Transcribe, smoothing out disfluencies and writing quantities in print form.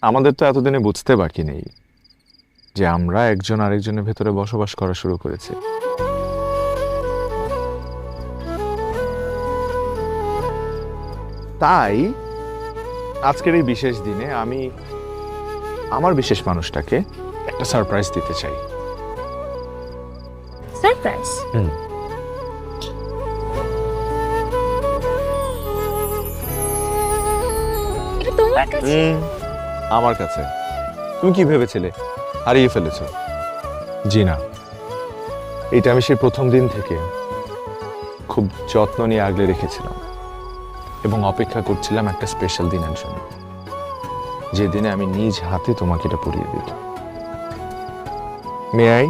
আমাদের তো এতদিনে বুঝতে বাকি নেই যে আমরা একজন আরেকজনের ভেতরে বসবাস করা শুরু করেছি। তাই আজকের এই বিশেষ দিনে আমি আমার বিশেষ মানুষটাকে একটা সারপ্রাইজ দিতে চাই। সারপ্রাইজ? হুম। এটা তোমার কাছে? আমার কাছে। তুমি কি ভেবেছিলে হারিয়ে ফেলেছো? জি না, এটা আমি সেই প্রথম দিন থেকে খুব যত্ন নিয়ে আগলে রেখেছিলাম এবং অপেক্ষা করছিলাম একটা স্পেশাল দিনের জন্য, যে দিনে আমি নিজ হাতে তোমাকে এটা পরিয়ে দিত। May I?